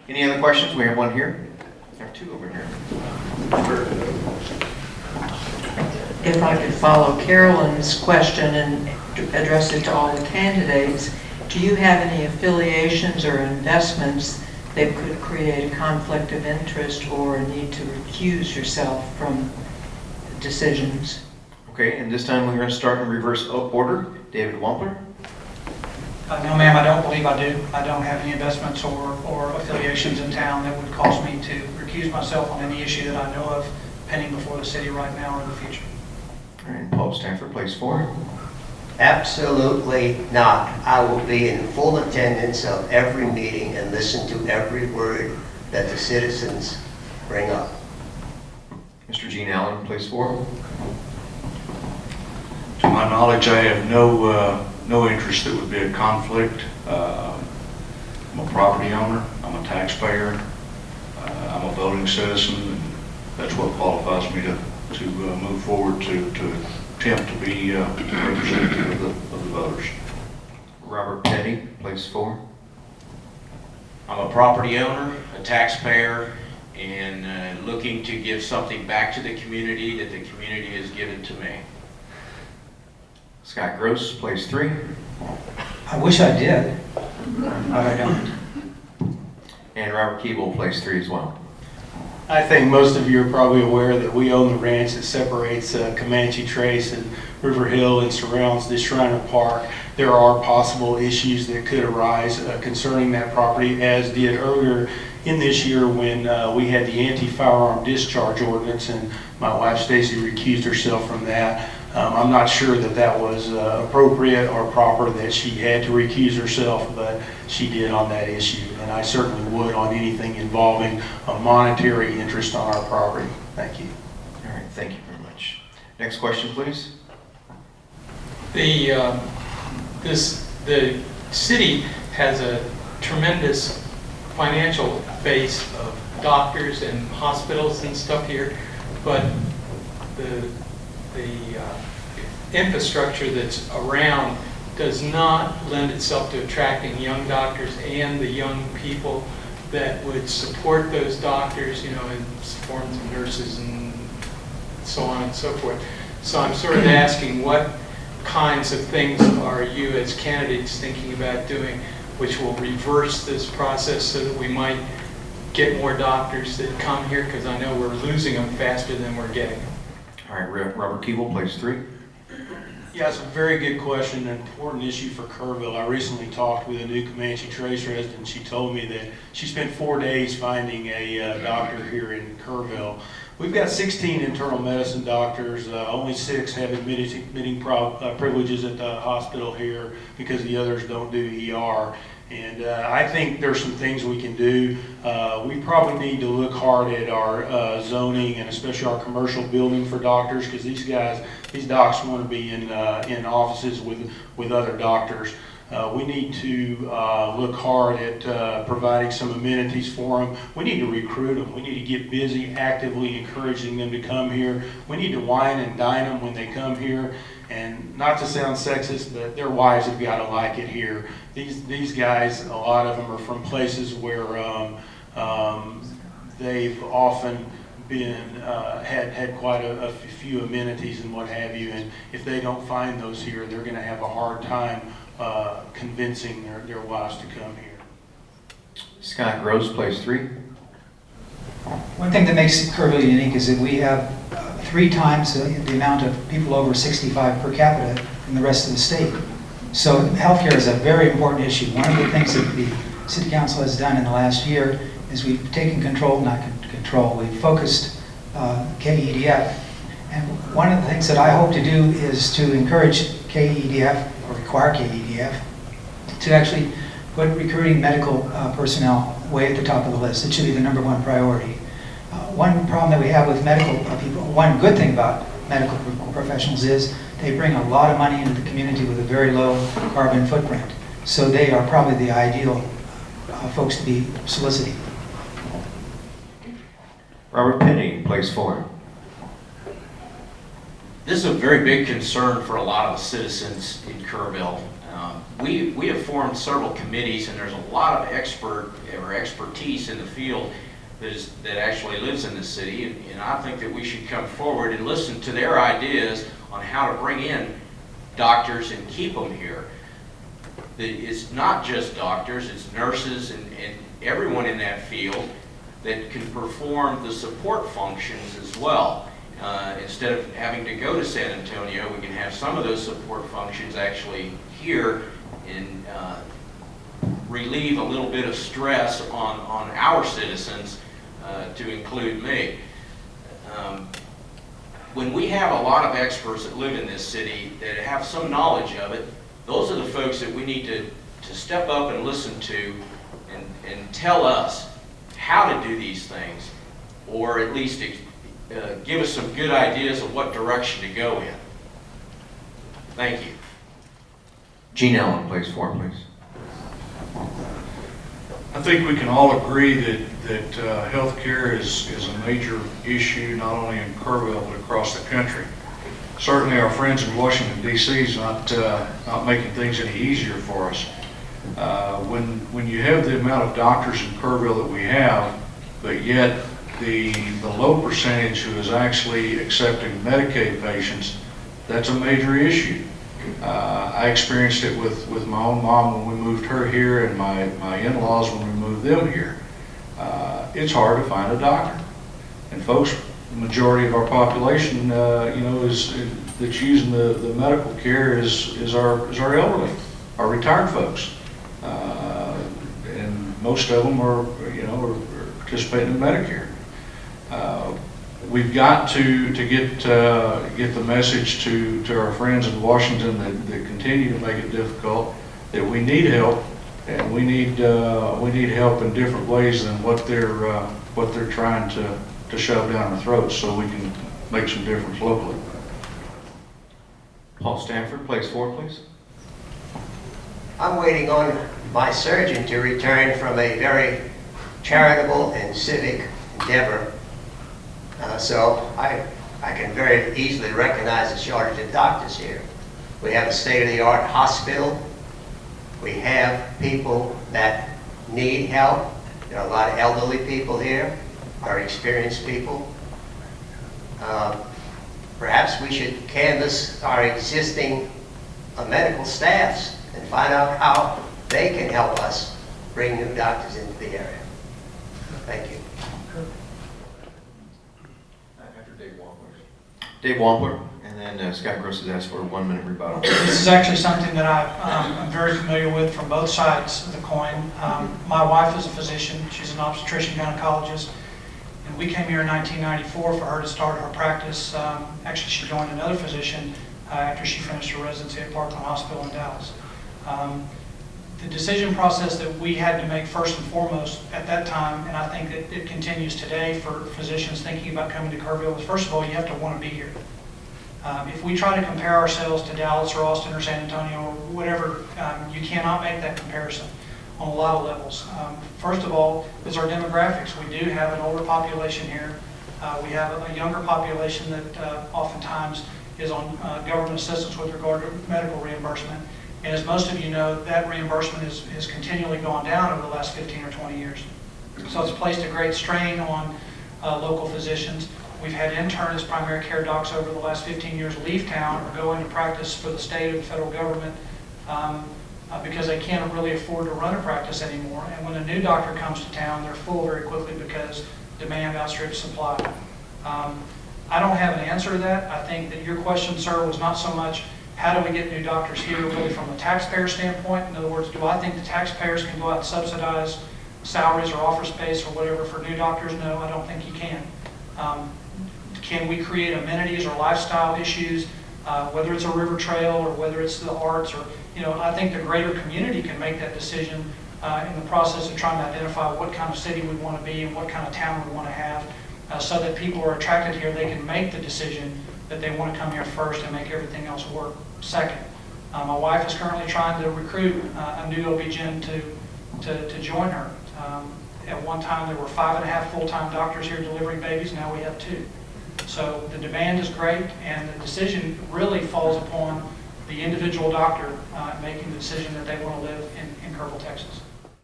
Any other questions? We have one here. We have two over here. If I could follow Carolyn's question and address it to all the candidates, do you have any affiliations or investments that could create a conflict of interest or a need to recuse yourself from decisions? Okay, and this time we're going to start in reverse order. David Wampler. No, ma'am, I don't believe I do. I don't have any investments or affiliations in town that would cause me to recuse myself on any issue that I know of pending before the city right now or in the future. All right, Paul Stanford, place 4. Absolutely not. I will be in full attendance of every meeting and listen to every word that the citizens bring up. Mr. Gene Allen, place 4. To my knowledge, I have no interest that would be a conflict. I'm a property owner, I'm a taxpayer, I'm a voting citizen, and that's what qualifies me to move forward to attempt to be representative of the voters. Robert Petty, place 4. I'm a property owner, a taxpayer, and looking to give something back to the community that the community has given to me. Scott Gross, place 3. I wish I did, but I don't. And Robert Keeble, place 3 as well. I think most of you are probably aware that we own the ranch that separates Comanche Trace and River Hill and surrounds the Schreiner Park. There are possible issues that could arise concerning that property, as did earlier in this year when we had the anti-firearm discharge ordinance, and my wife Stacy recused herself from that. I'm not sure that that was appropriate or proper that she had to recuse herself, but she did on that issue, and I certainly would on anything involving a monetary interest on our property. Thank you. All right, thank you very much. Next question, please. The city has a tremendous financial base of doctors and hospitals and stuff here, but the infrastructure that's around does not lend itself to attracting young doctors and the young people that would support those doctors, you know, in forms of nurses and so on and so forth. So I'm sort of asking, what kinds of things are you as candidates thinking about doing which will reverse this process so that we might get more doctors that come here, because I know we're losing them faster than we're getting them. All right, Robert Keeble, place 3. Yeah, it's a very good question, an important issue for Kerrville. I recently talked with a new Comanche Trace resident. She told me that she spent 4 days finding a doctor here in Kerrville. We've got 16 internal medicine doctors, only 6 have admitting privileges at the hospital here because the others don't do ER. And I think there's some things we can do. We probably need to look hard at our zoning and especially our commercial building for doctors, because these docs want to be in offices with other doctors. We need to look hard at providing some amenities for them. We need to recruit them. We need to get busy actively encouraging them to come here. We need to wine and dine them when they come here. And not to sound sexist, but their wives have got to like it here. These guys, a lot of them are from places where they've often been had quite a few amenities and what have you. And if they don't find those here, they're going to have a hard time convincing their wives to come here. Scott Gross, place 3. One thing that makes Kerrville unique is that we have 3 times the amount of people over 65 per capita in the rest of the state. So healthcare is a very important issue. One of the things that the City Council has done in the last year is we've taken control, we've focused KEDF. And one of the things that I hope to do is to encourage KEDF, or require KEDF, to actually put recruiting medical personnel way at the top of the list. It should be the #1 priority. One problem that we have with medical people, one good thing about medical professionals is they bring a lot of money into the community with a very low carbon footprint. So they are probably the ideal folks to be soliciting. Robert Penny, place 4. This is a very big concern for a lot of the citizens in Kerrville. we have formed several committees, and there's a lot of expertise in the field that actually lives in the city, and I think that we should come forward and listen to their ideas on how to bring in doctors and keep them here. It's not just doctors, it's nurses and everyone in that field that can perform the support functions as well. Instead of having to go to San Antonio, we can have some of those support functions actually here and relieve a little bit of stress on our citizens, to include me. When we have a lot of experts that live in this city that have some knowledge of it, those are the folks that we need to step up and listen to and tell us how to do these things, or at least give us some good ideas of what direction to go in. Thank you. Gene Allen, place 4, please. I think we can all agree that healthcare is a major issue, not only in Kerrville, but across the country. Certainly our friends in Washington, D.C. is not making things any easier for us. When you have the amount of doctors in Kerrville that we have, but yet the low percentage who is actually accepting Medicaid patients, that's a major issue. I experienced it with my own mom when we moved her here, and my in-laws when we moved them here. It's hard to find a doctor. And folks, the majority of our population, that's using the medical care is our elderly, our retired folks. And most of them are participating in Medicare. We've got to get the message to our friends in Washington that continue to make it difficult, that we need help, and we need help in different ways than what they're trying to shove down our throats, so we can make some difference locally. Paul Stanford, place 4, please. I'm waiting on my surgeon to return from a very charitable and civic endeavor. So I can very easily recognize the shortage of doctors here. We have a state-of-the-art hospital. We have people that need help. There are a lot of elderly people here, are experienced people. Perhaps we should canvass our existing medical staffs and find out how they can help us bring new doctors into the area. Thank you. After Dave Wampler, and then Scott Gross has asked for a 1-minute rebuttal. This is actually something that I'm very familiar with from both sides of the coin. My wife is a physician. She's an obstetrician gynecologist. And we came here in 1994 for her to start her practice. Actually, she joined another physician after she finished her residency at Parkland Hospital in Dallas. The decision process that we had to make first and foremost at that time, and I think that it continues today for physicians thinking about coming to Kerrville, is first of all, you have to want to be here. If we try to compare ourselves to Dallas or Austin or San Antonio or whatever, you cannot make that comparison on a lot of levels. First of all, is our demographics. We do have an older population here. We have a younger population that oftentimes is on government assistance with regard to medical reimbursement. And as most of you know, that reimbursement has continually gone down over the last 15 or 20 years. So it's placed a great strain on local physicians. We've had interns, primary care docs over the last 15 years leave town or go into practice for the state or the federal government because they can't really afford to run a practice anymore. And when a new doctor comes to town, they're full very quickly because demand outstrips supply. I don't have an answer to that. I think that your question, sir, was not so much how do we get new doctors here really from a taxpayer standpoint. In other words, do I think the taxpayers can go out and subsidize salaries or offer space or whatever for new doctors? No, I don't think you can. Can we create amenities or lifestyle issues, whether it's a river trail or whether it's the arts, or I think the greater community can make that decision in the process of trying to identify what kind of city we want to be and what kind of town we want to have, so that people are attracted here. They can make the decision that they want to come here first and make everything else work second. My wife is currently trying to recruit a new OB-GYN to join her. At one time, there were 5.5 full-time doctors here delivering babies. Now we have 2. So the demand is great, and the decision really falls upon the individual doctor making the decision that they want to live in Kerrville, Texas.